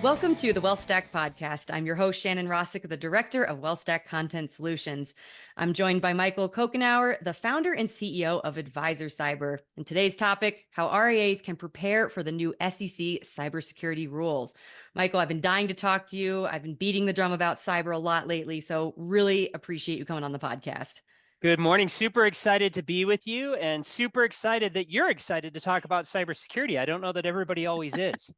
Welcome to the WealthStack podcast. I'm your host, Shannon Rosic, the director of WealthStack Content and Solutions. I'm joined by Michael Cocanower, the founder and CEO of Advisercyber. And today's topic, how RIAs can prepare for the new SEC cybersecurity rules. Michael, I've been dying to talk to you. I've been beating the drum about cyber a lot lately, so really appreciate you coming on the podcast. Good morning. Super excited to be with you and super excited that you're excited to talk about cybersecurity. I don't know that everybody always is.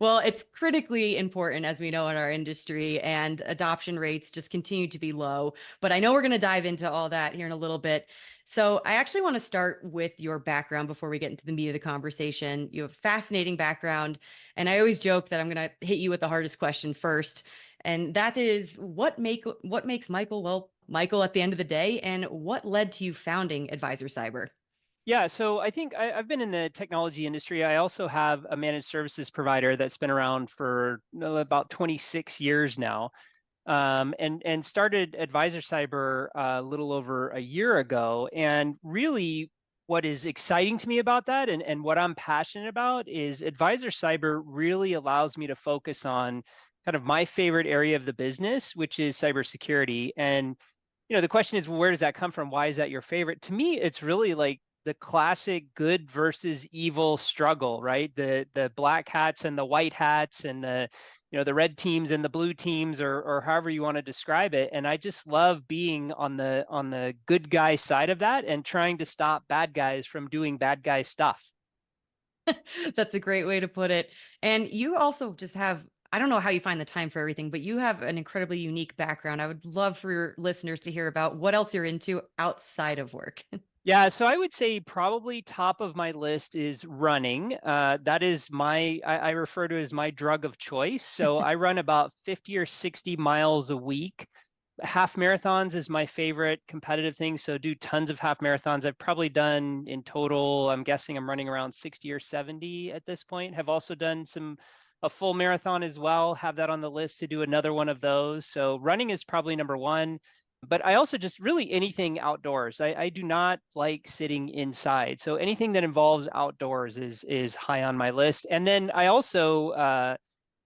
Well, it's critically important, as we know, in our industry, and adoption rates just continue to be low. But I know we're going to dive into all that here in a little bit. So I actually want to start with your background before we get into the meat of the conversation. You have a fascinating background, and I always joke that I'm going to hit you with the hardest question first. And that is, what makes Michael, well, Michael at the end of the day, and what led to you founding Advisercyber? Yeah, so I think I've been in the technology industry. I also have a managed services provider that's been around for about 26 years now, and started Advisercyber a little over a year ago. And really, what is exciting to me about that and what I'm passionate about is Advisercyber really allows me to focus on kind of my favorite area of the business, which is cybersecurity. And the question is, well, where does that come from? Why is that your favorite? To me, it's really like the classic good versus evil struggle, right? The black hats and the white hats and the red teams and the blue teams, or however you want to describe it. And I just love being on the good guy side of that and trying to stop bad guys from doing bad guy stuff. That's a great way to put it. And you also just have, I don't know how you find the time for everything, but you have an incredibly unique background. I would love for your listeners to hear about what else you're into outside of work. Yeah, so I would say probably top of my list is running. That is I refer to it as my drug of choice. So I run about 50 or 60 miles a week. Half marathons is my favorite competitive thing. So do tons of half marathons. I've probably done in total, I'm guessing I'm running around 60 or 70 at this point. Have also done a full marathon as well. Have that on the list to do another one of those. So running is probably number one. But I also just really anything outdoors. I do not like sitting inside. So anything that involves outdoors is high on my list. And then I also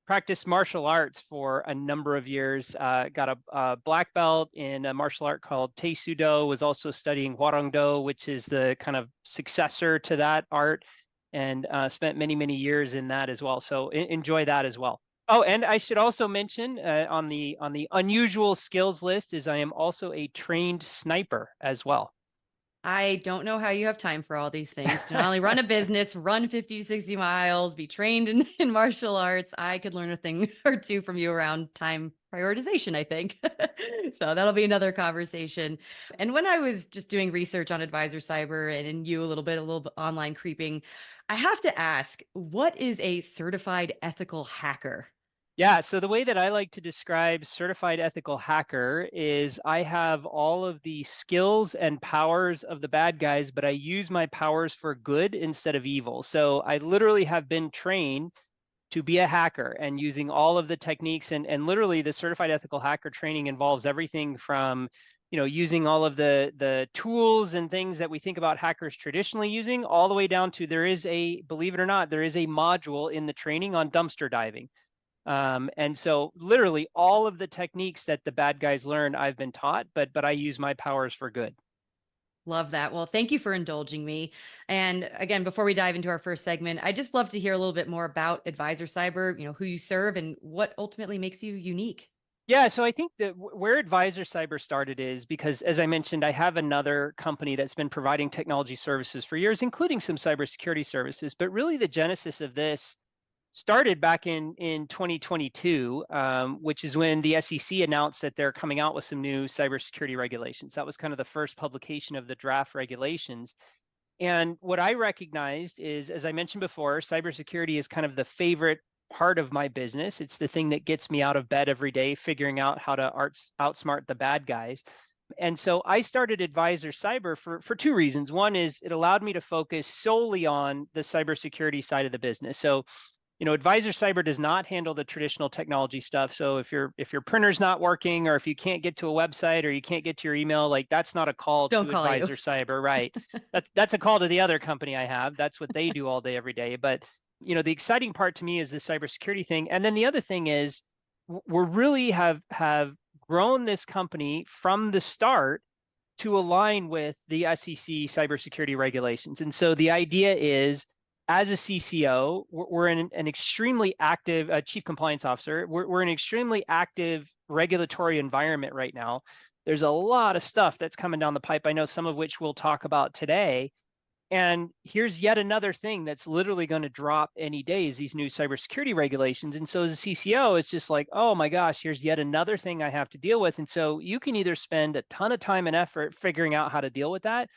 practiced martial arts for a number of years. Got a black belt in a martial art called Tae-Soo-Do, was also studying Hwarang-Do, which is the kind of successor to that art, and spent many, many years in that as well. So enjoy that as well. Oh, and I should also mention on the unusual skills list is I am also a trained sniper as well. I don't know how you have time for all these things. To not only run a business, run 50 to 60 miles, be trained in martial arts. I could learn a thing or two from you around time prioritization, I think. So that'll be another conversation. And when I was just doing research on Advisercyber and in you a little bit online creeping, I have to ask, what is a certified ethical hacker? Yeah, so the way that I like to describe certified ethical hacker is I have all of the skills and powers of the bad guys, but I use my powers for good instead of evil. So I literally have been trained to be a hacker and using all of the techniques, and literally the certified ethical hacker training involves everything from using all of the tools and things that we think about hackers traditionally using, all the way down to believe it or not, there is a module in the training on dumpster diving. And so literally all of the techniques that the bad guys learn, I've been taught, but I use my powers for good. Love that. Well, thank you for indulging me. And again, before we dive into our first segment, I'd just love to hear a little bit more about Advisercyber, who you serve and what ultimately makes you unique. Yeah, so I think that where Advisercyber started is because, as I mentioned, I have another company that's been providing technology services for years, including some cybersecurity services. But really the genesis of this started back in 2022, which is when the SEC announced that they're coming out with some new cybersecurity regulations. That was kind of the first publication of the draft regulations. And what I recognized is, as I mentioned before, cybersecurity is kind of the favorite part of my business. It's the thing that gets me out of bed every day, figuring out how to outsmart the bad guys. And so I started Advisercyber for two reasons. One is it allowed me to focus solely on the cybersecurity side of the business. So Advisercyber does not handle the traditional technology stuff. So if your printer's not working, or if you can't get to a website, or you can't get to your email, like that's not a call to Advisercyber, right? That's a call to the other company I have. That's what they do all day, every day. But the exciting part to me is the cybersecurity thing. And then the other thing is we're really have grown this company from the start to align with the SEC cybersecurity regulations. And so the idea is, as a CCO, we're in an extremely active chief compliance officer. We're in an extremely active regulatory environment right now. There's a lot of stuff that's coming down the pipe. I know some of which we'll talk about today. And here's yet another thing that's literally going to drop any day is these new cybersecurity regulations. And so as a CCO, it's just like, oh my gosh, here's yet another thing I have to deal with. And so you can either spend a ton of time and effort figuring out how to deal with that,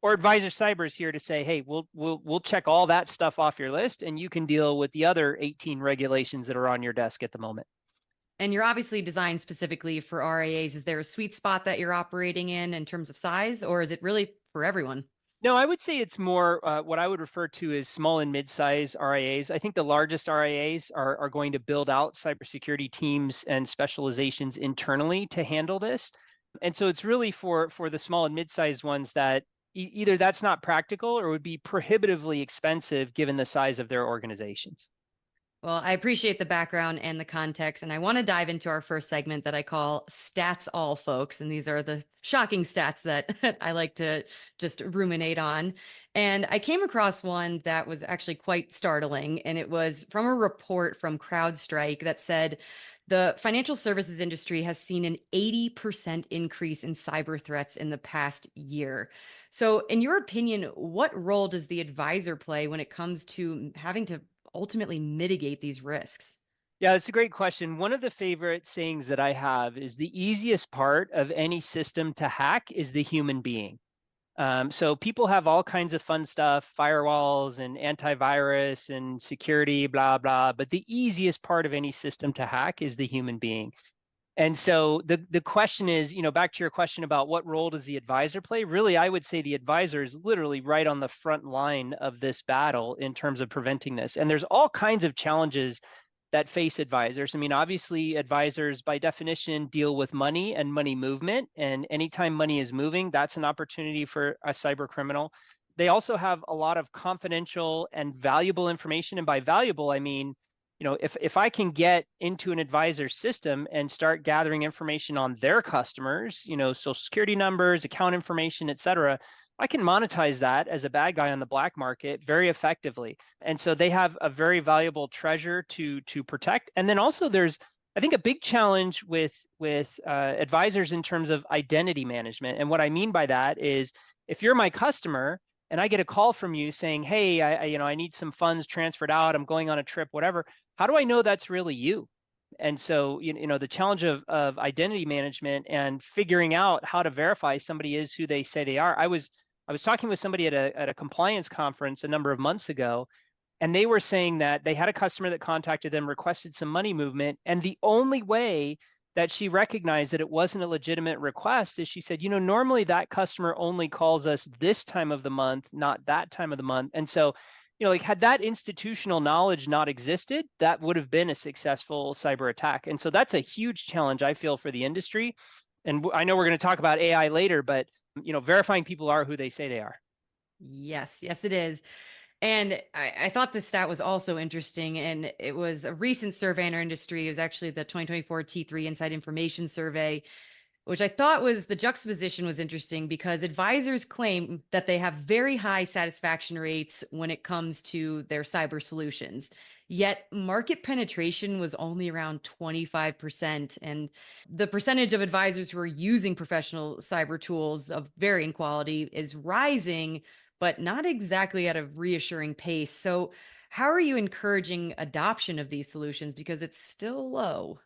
or Advisercyber is here to say, hey, we'll check all that stuff off your list, and you can deal with the other 18 regulations that are on your desk at the moment. And you're obviously designed specifically for RIAs. Is there a sweet spot that you're operating in terms of size, or is it really for everyone? No, I would say it's more what I would refer to as small and mid-size RIAs. I think the largest RIAs are going to build out cybersecurity teams and specializations internally to handle this. And so it's really for the small and mid-sized ones that either that's not practical or would be prohibitively expensive given the size of their organizations. Well, I appreciate the background and the context, and I want to dive into our first segment that I call Stats All, folks. And these are the shocking stats that I like to just ruminate on. And I came across one that was actually quite startling, and it was from a report from CrowdStrike that said the financial services industry has seen an 80% increase in cyber threats in the past year. So, in your opinion, what role does the advisor play when it comes to having to ultimately mitigate these risks? Yeah, that's a great question. One of the favorite sayings that I have is the easiest part of any system to hack is the human being. So people have all kinds of fun stuff, firewalls and antivirus and security, blah, blah. But the easiest part of any system to hack is the human being. And so the question is, back to your question about what role does the advisor play? Really, I would say the advisor is literally right on the front line of this battle in terms of preventing this. And there's all kinds of challenges that face advisors. I mean, obviously, advisors by definition deal with money and money movement. And anytime money is moving, that's an opportunity for a cyber criminal. They also have a lot of confidential and valuable information. And by valuable, I mean, if I can get into an advisor's system and start gathering information on their customers, social security numbers, account information, et cetera, I can monetize that as a bad guy on the black market very effectively. And so they have a very valuable treasure to protect. And then also there's, I think, a big challenge with advisors in terms of identity management. And what I mean by that is if you're my customer and I get a call from you saying, hey, I need some funds transferred out, I'm going on a trip, whatever, how do I know that's really you? And so, the challenge of identity management and figuring out how to verify somebody is who they say they are. I was talking with somebody at a compliance conference a number of months ago, and they were saying that they had a customer that contacted them, requested some money movement, and the only way that she recognized that it wasn't a legitimate request is she said, normally that customer only calls us this time of the month, not that time of the month. And so, had that institutional knowledge not existed, that would have been a successful cyber attack. And so that's a huge challenge, I feel, for the industry. And I know we're going to talk about AI later, but, verifying people are who they say they are. Yes, it is. And I thought this stat was also interesting. And it was a recent survey in our industry. It was actually the 2024 T3 Inside Information Survey, which I thought was the juxtaposition was interesting because advisors claim that they have very high satisfaction rates when it comes to their cyber solutions. Yet market penetration was only around 25%. And the percentage of advisors who are using professional cyber tools of varying quality is rising, but not exactly at a reassuring pace. So, how are you encouraging adoption of these solutions? Because it's still low.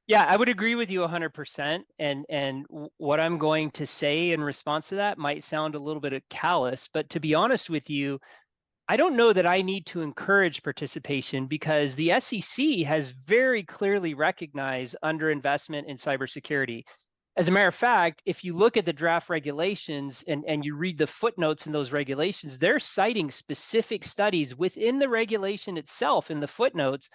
Yeah, I would agree with you 100%. And what I'm going to say in response to that might sound a little bit callous, but to be honest with you, I don't know that I need to encourage participation because the SEC has very clearly recognized underinvestment in cybersecurity. As a matter of fact, if you look at the draft regulations and you read the footnotes in those regulations, they're citing specific studies within the regulation itself in the footnotes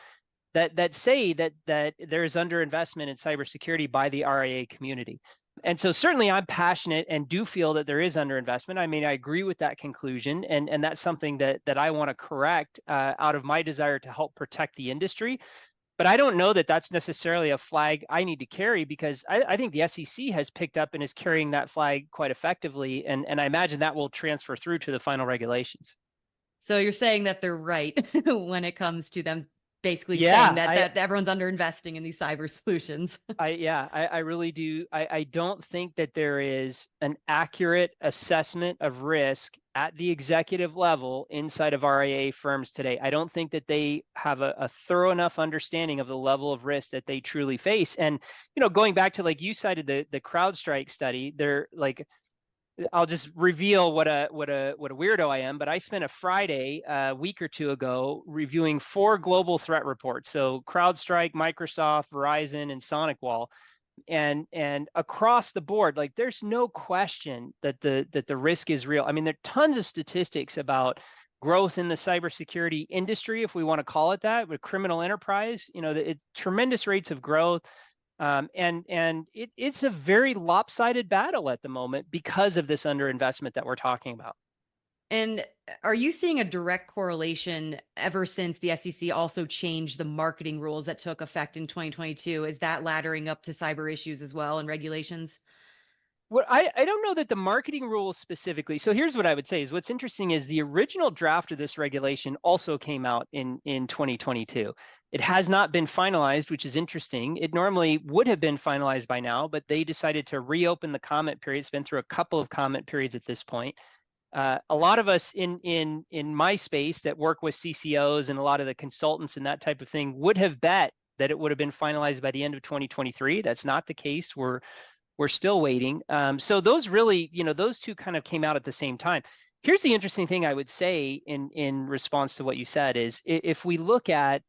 that say that there is underinvestment in cybersecurity by the RIA community. And so certainly I'm passionate and do feel that there is underinvestment. I mean, I agree with that conclusion, and that's something that I want to correct out of my desire to help protect the industry. But I don't know that that's necessarily a flag I need to carry, because I think the SEC has picked up and is carrying that flag quite effectively. And I imagine that will transfer through to the final regulations. So you're saying that they're right when it comes to them basically saying Yeah, that everyone's underinvesting in these cyber solutions. I really do. I don't think that there is an accurate assessment of risk at the executive level inside of RIA firms today. I don't think that they have a thorough enough understanding of the level of risk that they truly face. And, going back to, like you cited, the CrowdStrike study, they're like, I'll just reveal what a weirdo I am. But I spent a Friday a week or two ago reviewing 4 global threat reports. So CrowdStrike, Microsoft, Verizon, and SonicWall, and across the board, like, there's no question that the risk is real. I mean, there are tons of statistics about growth in the cybersecurity industry, if we want to call it that, with criminal enterprise. Tremendous rates of growth. It's a very lopsided battle at the moment because of this underinvestment that we're talking about. And are you seeing a direct correlation ever since the SEC also changed the marketing rules that took effect in 2022? Is that laddering up to cyber issues as well and regulations? What I don't know that the marketing rules specifically. So here's what I would say is, what's interesting is the original draft of this regulation also came out in 2022. It has not been finalized, which is interesting. It normally would have been finalized by now, but they decided to reopen the comment period. It's been through a couple of comment periods at this point. A lot of us in my space that work with CCOs and a lot of the consultants and that type of thing would have bet that it would have been finalized by the end of 2023. That's not the case. We're still waiting. So those really, those two kind of came out at the same time. Here's the interesting thing I would say in response to what you said is, if we look at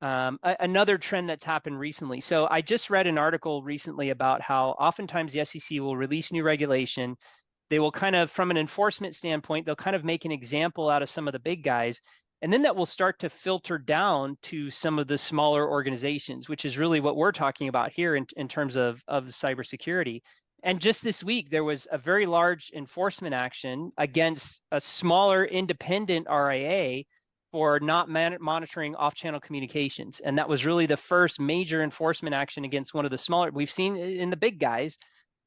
another trend that's happened recently. So I just read an article recently about how oftentimes the SEC will release new regulation. They will kind of, from an enforcement standpoint, they'll kind of make an example out of some of the big guys. And then that will start to filter down to some of the smaller organizations, which is really what we're talking about here in terms of cybersecurity. And just this week, there was a very large enforcement action against a smaller independent RIA for not monitoring off-channel communications. And that was really the first major enforcement action against one of the smaller. We've seen in the big guys,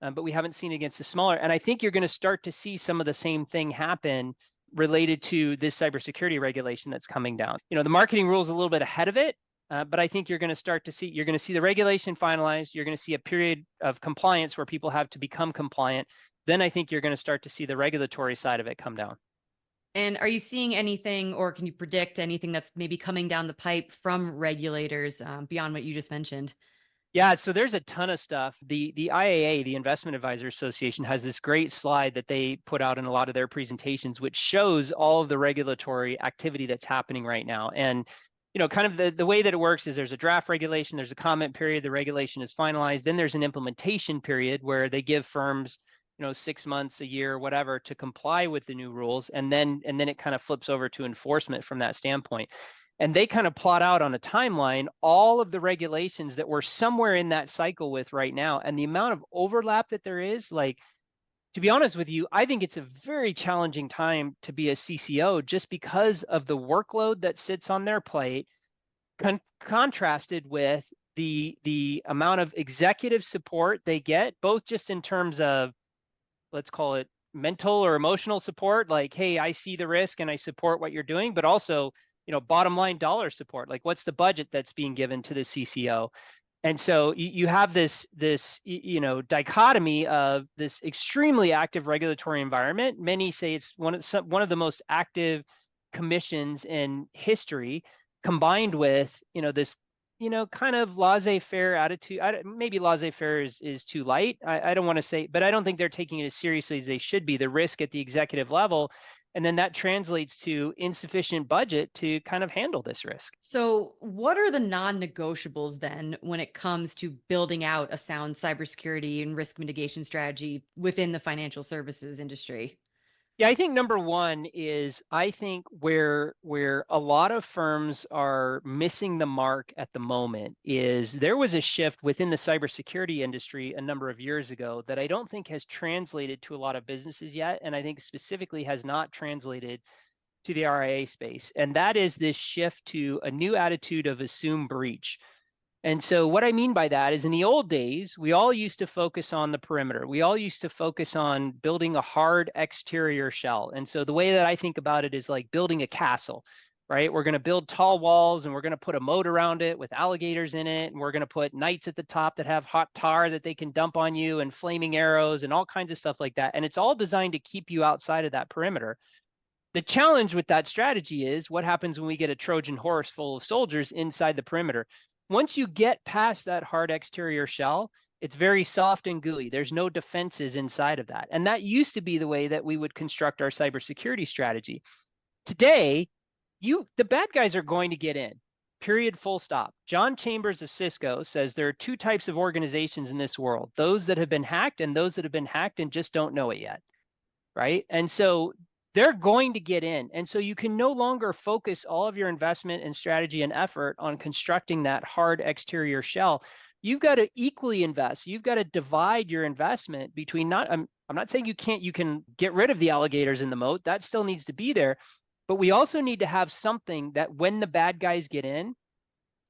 but we haven't seen against the smaller. And I think you're going to start to see some of the same thing happen related to this cybersecurity regulation that's coming down. The marketing rule is a little bit ahead of it, but I think you're going to see the regulation finalized. You're going to see a period of compliance where people have to become compliant. Then I think you're going to start to see the regulatory side of it come down. And are you seeing anything, or can you predict anything that's maybe coming down the pipe from regulators beyond what you just mentioned? Yeah, so there's a ton of stuff. The IAA, the Investment Advisor Association, has this great slide that they put out in a lot of their presentations, which shows all of the regulatory activity that's happening right now. And kind of the way that it works is, there's a draft regulation, there's a comment period, the regulation is finalized, then there's an implementation period where they give firms 6 months, a year, whatever, to comply with the new rules, and then it kind of flips over to enforcement from that standpoint. And they kind of plot out on a timeline all of the regulations that we're somewhere in that cycle with right now. And the amount of overlap that there is, like, to be honest with you, I think it's a very challenging time to be a CCO, just because of the workload that sits on their plate, contrasted with the amount of executive support they get, both just in terms of, let's call it, mental or emotional support, like, hey, I see the risk and I support what you're doing, but also bottom line dollar support, like, what's the budget that's being given to the CCO. And so you have this dichotomy of this extremely active regulatory environment. Many say it's one of the most active commissions in history, combined with this kind of laissez-faire attitude. Maybe laissez-faire is too light. I don't want to say, but I don't think they're taking it as seriously as they should be, the risk at the executive level. And then that translates to insufficient budget to kind of handle this risk. So, what are the non-negotiables then when it comes to building out a sound cybersecurity and risk mitigation strategy within the financial services industry? Yeah, I think number one is I think where a lot of firms are missing the mark at the moment is there was a shift within the cybersecurity industry a number of years ago that I don't think has translated to a lot of businesses yet, and I think specifically has not translated to the RIA space. And that is this shift to a new attitude of assume breach. And so what I mean by that is in the old days, we all used to focus on the perimeter. We all used to focus on building a hard exterior shell. And so the way that I think about it is like building a castle, right? We're going to build tall walls and we're going to put a moat around it with alligators in it. And we're going to put knights at the top that have hot tar that they can dump on you and flaming arrows and all kinds of stuff like that. And it's all designed to keep you outside of that perimeter. The challenge with that strategy is what happens when we get a Trojan horse full of soldiers inside the perimeter. Once you get past that hard exterior shell, it's very soft and gooey. There's no defenses inside of that. And that used to be the way that we would construct our cybersecurity strategy. Today, the bad guys are going to get in. Period, full stop. John Chambers of Cisco says there are two types of organizations in this world, those that have been hacked and those that have been hacked and just don't know it yet, right? And so they're going to get in. And so you can no longer focus all of your investment and strategy and effort on constructing that hard exterior shell. You've got to equally invest. You've got to divide your investment between I'm not saying you can get rid of the alligators in the moat. That still needs to be there. But we also need to have something that when the bad guys get in,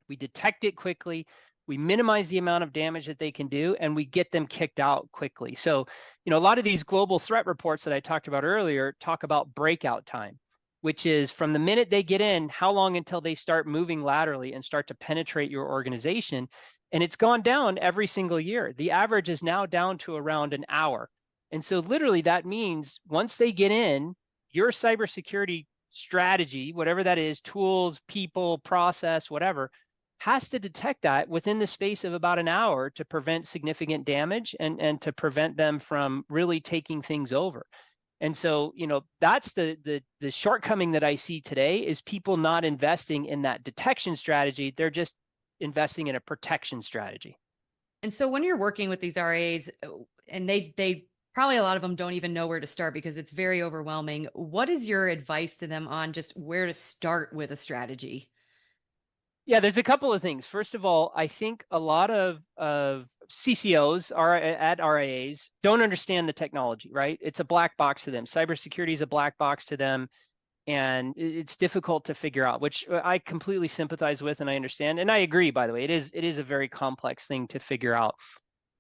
we detect it quickly, we minimize the amount of damage that they can do, and we get them kicked out quickly. So, a lot of these global threat reports that I talked about earlier talk about breakout time, which is from the minute they get in, how long until they start moving laterally and start to penetrate your organization. And it's gone down every single year. The average is now down to around an hour. And so literally that means once they get in, your cybersecurity strategy, whatever that is, tools, people, process, whatever, has to detect that within the space of about an hour to prevent significant damage and to prevent them from really taking things over. And so, that's the shortcoming that I see today is people not investing in that detection strategy. They're just investing in a protection strategy. And so when you're working with these RAs and they probably a lot of them don't even know where to start because it's very overwhelming, what is your advice to them on just where to start with a strategy? Yeah, there's a couple of things. First of all, I think a lot of CCOs are at RIAs don't understand the technology, right? It's a black box to them. Cybersecurity is a black box to them, and it's difficult to figure out, which I completely sympathize with and I understand. And I agree, by the way, it is a very complex thing to figure out.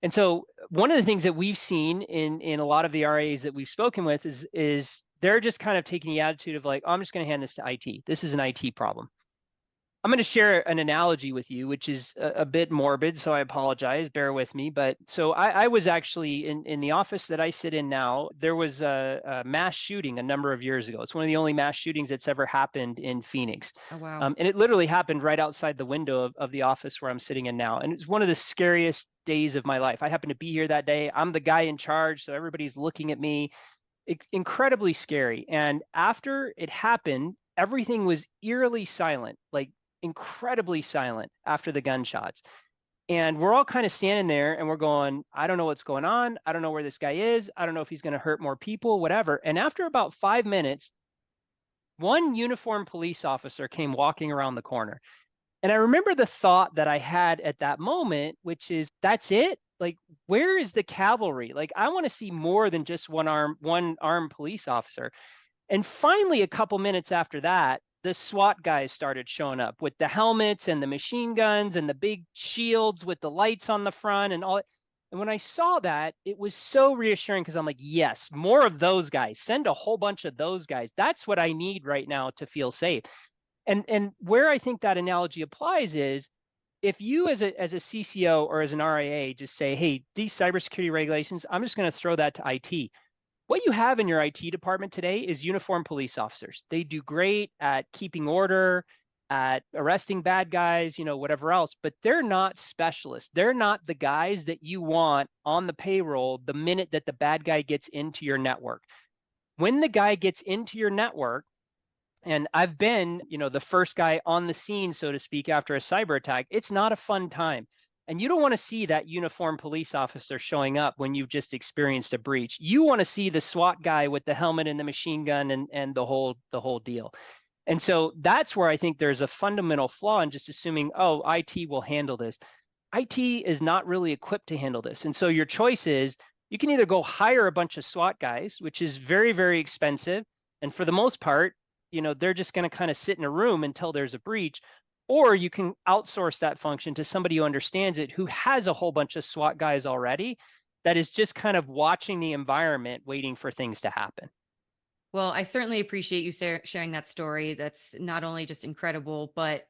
And so one of the things that we've seen in a lot of the RIAs that we've spoken with is they're just kind of taking the attitude of like, oh, I'm just going to hand this to IT. This is an IT problem. I'm going to share an analogy with you, which is a bit morbid, so I apologize, bear with me. But so I was actually in the office that I sit in now, there was a mass shooting a number of years ago. It's one of the only mass shootings that's ever happened in Phoenix. Oh, wow. And it literally happened right outside the window of the office where I'm sitting in now. And it's one of the scariest days of my life. I happened to be here that day. I'm the guy in charge, so everybody's looking at me. Incredibly scary. And after it happened, everything was eerily silent, like incredibly silent after the gunshots. And we're all kind of standing there and we're going, I don't know what's going on. I don't know where this guy is. I don't know if he's going to hurt more people, whatever. And after about 5 minutes, one uniformed police officer came walking around the corner. And I remember the thought that I had at that moment, which is, that's it? Like, where is the cavalry? Like, I want to see more than just one armed police officer. And finally, a couple minutes after that, the SWAT guys started showing up with the helmets and the machine guns and the big shields with the lights on the front and all. And when I saw that, it was so reassuring because I'm like, yes, more of those guys. Send a whole bunch of those guys. That's what I need right now to feel safe. And where I think that analogy applies is if you as a CCO or as an RIA just say, hey, these cybersecurity regulations, I'm just going to throw that to IT. What you have in your IT department today is uniformed police officers. They do great at keeping order, at arresting bad guys, whatever else, but they're not specialists. They're not the guys that you want on the payroll the minute that the bad guy gets into your network. When the guy gets into your network, and I've been, the first guy on the scene, so to speak, after a cyber attack, it's not a fun time. And you don't want to see that uniformed police officer showing up when you've just experienced a breach. You want to see the SWAT guy with the helmet and the machine gun and the whole deal. And so that's where I think there's a fundamental flaw in just assuming, oh, IT will handle this. IT is not really equipped to handle this. And so your choice is you can either go hire a bunch of SWAT guys, which is very, very expensive. And for the most part, they're just going to kind of sit in a room until there's a breach, or you can outsource that function to somebody who understands it, who has a whole bunch of SWAT guys already, that is just kind of watching the environment, waiting for things to happen. Well, I certainly appreciate you sharing that story. That's not only just incredible, but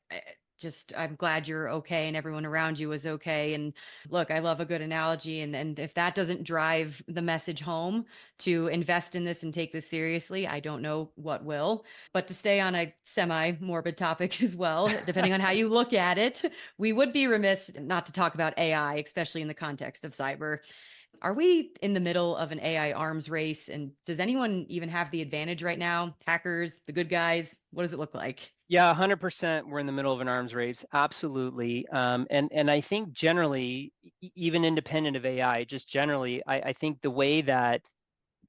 I'm glad you're okay and everyone around you is okay. And look, I love a good analogy. And if that doesn't drive the message home to invest in this and take this seriously, I don't know what will. But to stay on a semi-morbid topic as well, depending on how you look at it, we would be remiss not to talk about AI, especially in the context of cyber. Are we in the middle of an AI arms race? And does anyone even have the advantage right now? Hackers, the good guys? What does it look like? Yeah, 100%. We're in the middle of an arms race. Absolutely. And I think generally, even independent of AI, just generally, I think the way that,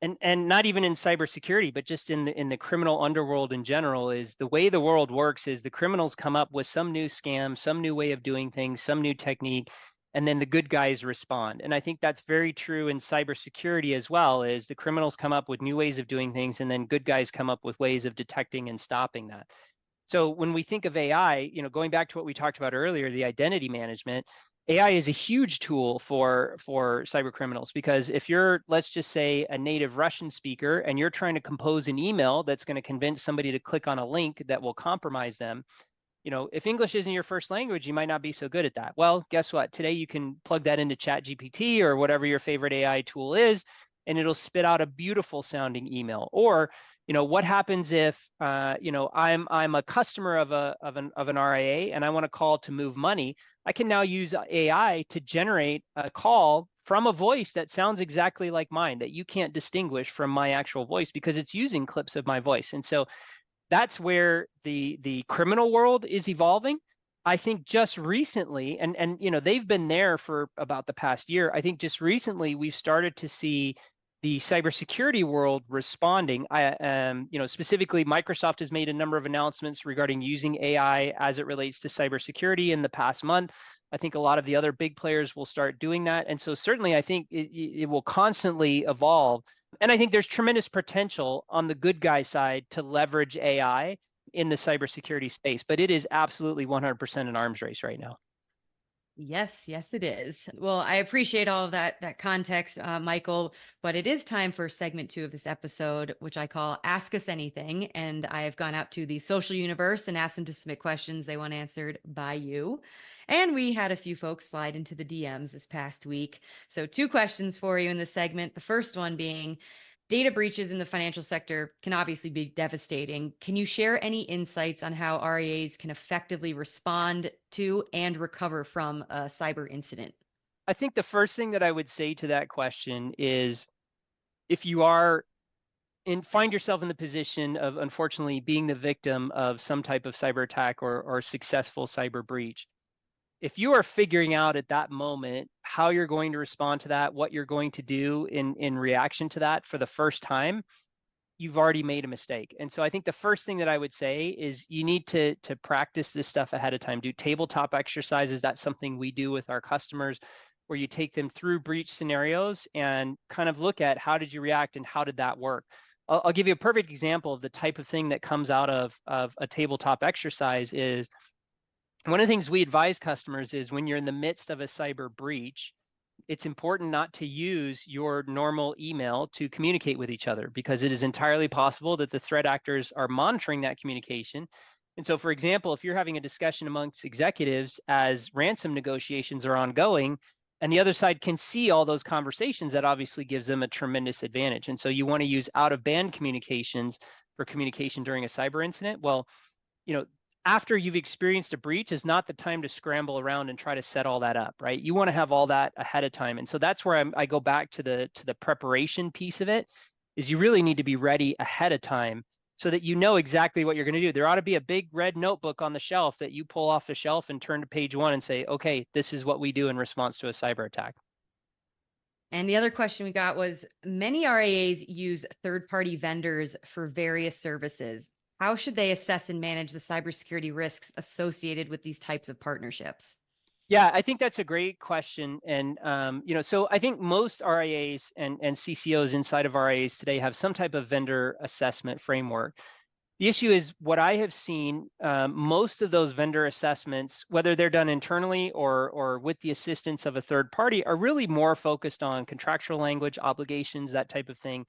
and not even in cybersecurity, but just in the criminal underworld in general, is the way the world works is the criminals come up with some new scam, some new way of doing things, some new technique, and then the good guys respond. And I think that's very true in cybersecurity as well, is the criminals come up with new ways of doing things, and then good guys come up with ways of detecting and stopping that. So when we think of AI, going back to what we talked about earlier, the identity management, AI is a huge tool for cyber criminals, because if you're, let's just say, a native Russian speaker and you're trying to compose an email that's going to convince somebody to click on a link that will compromise them, if English isn't your first language, you might not be so good at that. Well, guess what? Today you can plug that into ChatGPT or whatever your favorite AI tool is, and it'll spit out a beautiful sounding email. Or, what happens if, I'm a customer of an RIA and I want to call to move money? I can now use AI to generate a call from a voice that sounds exactly like mine, that you can't distinguish from my actual voice because it's using clips of my voice. And so that's where the criminal world is evolving. I think just recently, and they've been there for about the past year. I think just recently we've started to see the cybersecurity world responding. Specifically, Microsoft has made a number of announcements regarding using AI as it relates to cybersecurity in the past month. I think a lot of the other big players will start doing that. And so certainly I think it will constantly evolve. And I think there's tremendous potential on the good guy side to leverage AI in the cybersecurity space, but it is absolutely 100% an arms race right now. Yes, yes, it is. Well, I appreciate all of that context, Michael, but it is time for segment 2 of this episode, which I call Ask Us Anything. And I have gone out to the social universe and asked them to submit questions they want answered by you. And we had a few folks slide into the DMs this past week. So 2 questions for you in this segment. The first one being, data breaches in the financial sector can obviously be devastating. Can you share any insights on how RIAs can effectively respond to and recover from a cyber incident? I think the first thing that I would say to that question is, if you are find yourself in the position of, unfortunately, being the victim of some type of cyber attack or successful cyber breach, if you are figuring out at that moment how you're going to respond to that, what you're going to do in reaction to that for the first time, you've already made a mistake. And so I think the first thing that I would say is you need to practice this stuff ahead of time. Do tabletop exercises. That's something we do with our customers, where you take them through breach scenarios and kind of look at, how did you react and how did that work? I'll give you a perfect example of the type of thing that comes out of a tabletop exercise. Is one of the things we advise customers is, when you're in the midst of a cyber breach, it's important not to use your normal email to communicate with each other, because it is entirely possible that the threat actors are monitoring that communication. And so, for example, if you're having a discussion amongst executives as ransom negotiations are ongoing, and the other side can see all those conversations, that obviously gives them a tremendous advantage. And so you want to use out-of-band communications for communication during a cyber incident. Well, after you've experienced a breach is not the time to scramble around and try to set all that up, right? You want to have all that ahead of time. And so that's where I go back to the preparation piece of it, is you really need to be ready ahead of time so that you know exactly what you're going to do. There ought to be a big red notebook on the shelf that you pull off the shelf and turn to page 1 and say, okay, this is what we do in response to a cyber attack. And the other question we got was, many RIAs use third-party vendors for various services. How should they assess and manage the cybersecurity risks associated with these types of partnerships? Yeah, I think that's a great question. And, so I think most RIAs and CCOs inside of RIAs today have some type of vendor assessment framework. The issue is what I have seen, most of those vendor assessments, whether they're done internally or with the assistance of a third party, are really more focused on contractual language, obligations, that type of thing,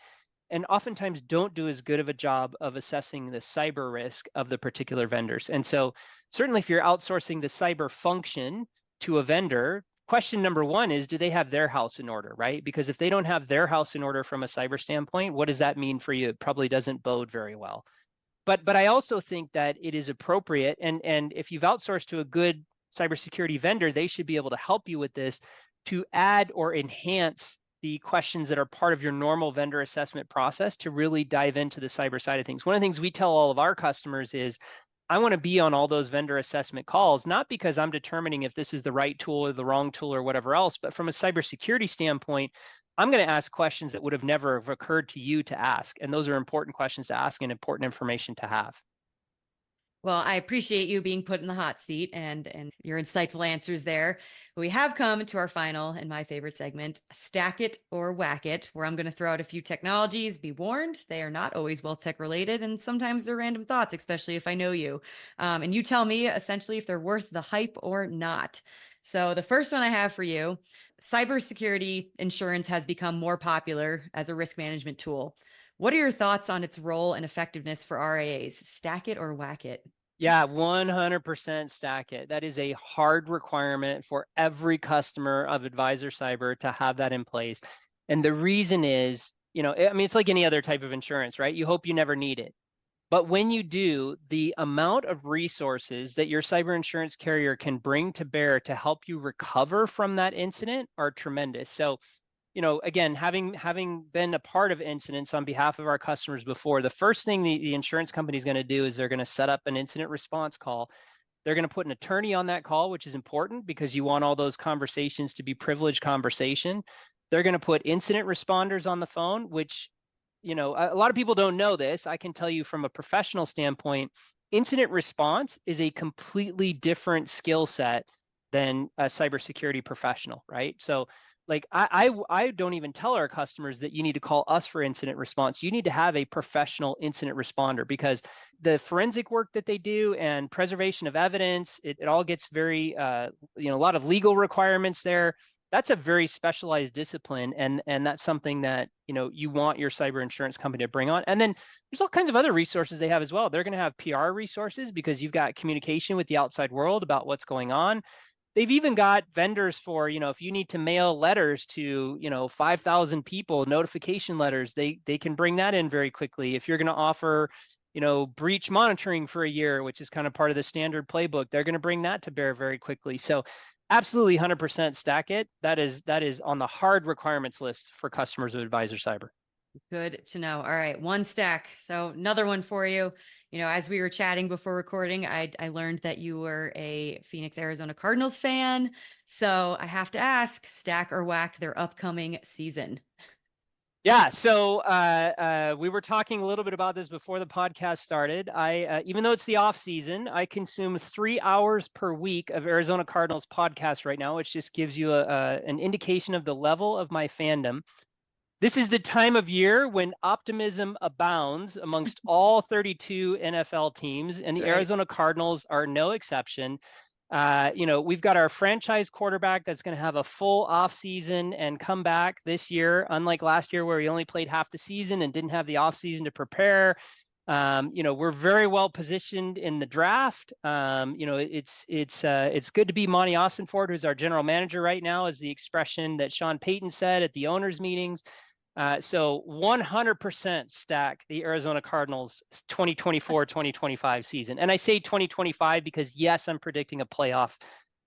and oftentimes don't do as good of a job of assessing the cyber risk of the particular vendors. And so certainly if you're outsourcing the cyber function to a vendor, question number 1 is, do they have their house in order, right? Because if they don't have their house in order from a cyber standpoint, what does that mean for you? It probably doesn't bode very well. But I also think that it is appropriate, and if you've outsourced to a good cybersecurity vendor, they should be able to help you with this, to add or enhance the questions that are part of your normal vendor assessment process to really dive into the cyber side of things. One of the things we tell all of our customers is, I want to be on all those vendor assessment calls, not because I'm determining if this is the right tool or the wrong tool or whatever else, but from a cybersecurity standpoint, I'm going to ask questions that would have never have occurred to you to ask. And those are important questions to ask and important information to have. Well, I appreciate you being put in the hot seat and your insightful answers there. We have come to our final and my favorite segment, Stack It or Whack It, where I'm going to throw out a few technologies. Be warned, they are not always WealthTech related, and sometimes they're random thoughts, especially if I know you. And you tell me essentially if they're worth the hype or not. So the first one I have for you, cybersecurity insurance has become more popular as a risk management tool. What are your thoughts on its role and effectiveness for RIAs? Stack it or whack it? Yeah, 100% stack it. That is a hard requirement for every customer of Advisercyber to have that in place. And the reason is, I mean, it's like any other type of insurance, right? You hope you never need it. But when you do, the amount of resources that your cyber insurance carrier can bring to bear to help you recover from that incident are tremendous. So, again, having been a part of incidents on behalf of our customers before, the first thing the insurance company is going to do is they're going to set up an incident response call. They're going to put an attorney on that call, which is important because you want all those conversations to be privileged conversation. They're going to put incident responders on the phone, which, a lot of people don't know this. I can tell you from a professional standpoint, incident response is a completely different skill set than a cybersecurity professional, right? So like I don't even tell our customers that you need to call us for incident response. You need to have a professional incident responder, because the forensic work that they do and preservation of evidence, it all gets very, a lot of legal requirements there. That's a very specialized discipline, and that's something that you want your cyber insurance company to bring on. And then there's all kinds of other resources they have as well. They're going to have PR resources because you've got communication with the outside world about what's going on. They've even got vendors for, if you need to mail letters to, 5,000 people, notification letters, they can bring that in very quickly. If you're going to offer, breach monitoring for a year, which is kind of part of the standard playbook, they're going to bring that to bear very quickly. So absolutely 100% stack it. That is on the hard requirements list for customers of Advisercyber. Good to know. All right, one stack. So another one for you. As we were chatting before recording, I learned that you were a Phoenix, Arizona Cardinals fan. So I have to ask, stack or whack their upcoming season? Yeah, so we were talking a little bit about this before the podcast started. I even though it's the off season, I consume 3 hours per week of Arizona Cardinals podcast right now, which just gives you an indication of the level of my fandom. This is the time of year when optimism abounds amongst all 32 NFL teams, and the Arizona Cardinals are no exception. We've got our franchise quarterback that's going to have a full offseason and come back this year, unlike last year where he only played half the season and didn't have the offseason to prepare. We're very well positioned in the draft. It's good to be Monty Austinford, who's our general manager right now, is the expression that Sean Payton said at the owners' meetings. So 100% stack the Arizona Cardinals 2024-2025 season. And I say 2025 because, yes, I'm predicting a playoff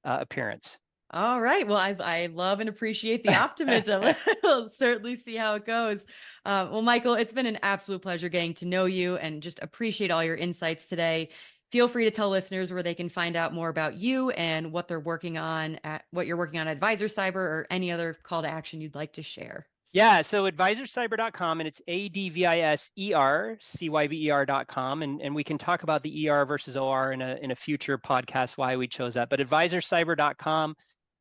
appearance. All right. Well, I love and appreciate the optimism. We'll certainly see how it goes. Well, Michael, it's been an absolute pleasure getting to know you and just appreciate all your insights today. Feel free to tell listeners where they can find out more about you and what they're working on at what you're working on at Advisercyber or any other call to action you'd like to share. Yeah, so advisercyber.com, and it's ADVISERCYBER.com. And we can talk about the ER versus OR in a future podcast, why we chose that. But advisercyber.com.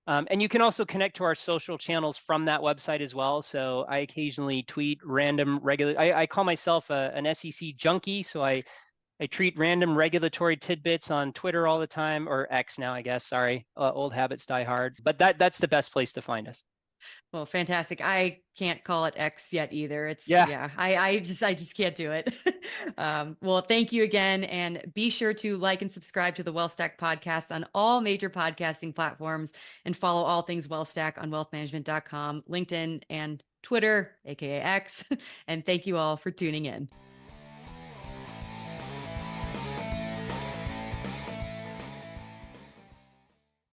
And you can also connect to our social channels from that website as well. So I occasionally tweet random regular, I call myself an SEC junkie. So I treat random regulatory tidbits on Twitter all the time, or X now, I guess. Sorry, old habits die hard. But that's the best place to find us. Well, fantastic. I can't call it X yet either. It's Yeah. yeah, I just can't do it. Well, thank you again. And be sure to like and subscribe to the WealthStack podcast on all major podcasting platforms and follow all things WealthStack on wealthmanagement.com, LinkedIn, and Twitter, aka X. And thank you all for tuning in.